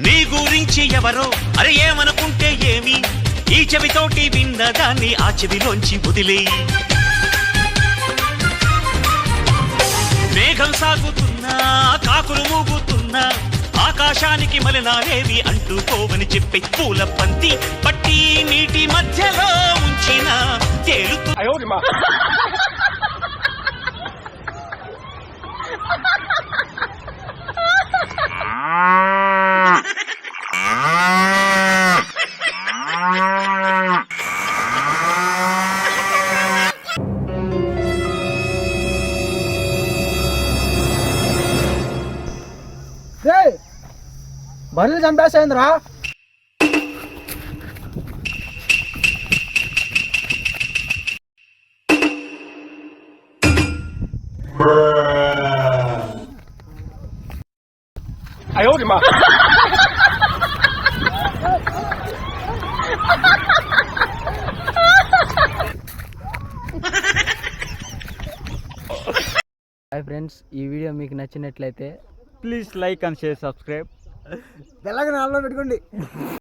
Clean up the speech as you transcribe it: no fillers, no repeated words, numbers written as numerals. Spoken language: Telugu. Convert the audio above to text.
నీ గురించి ఎవరో అరే ఏమనుకుంటే ఏమి, ఈ చెవితోటి విన్నదాన్ని ఆ చెవిలోంచి వదిలేయి. మేఘం సాగుతున్నా కాకులు మూగుతున్నా ఆకాశానికి మలినాలేవి అంటుకోవని చెప్పి పూల పంతి పట్టి నీటి మధ్యలో ఉంచిన తేలుతూ బర్రెలు చంపేసేంద్రా. హాయ్ ఫ్రెండ్స్, ఈ వీడియో మీకు నచ్చినట్లయితే please like and share, subscribe, bell icon ఆన్లో పెట్టుకోండి.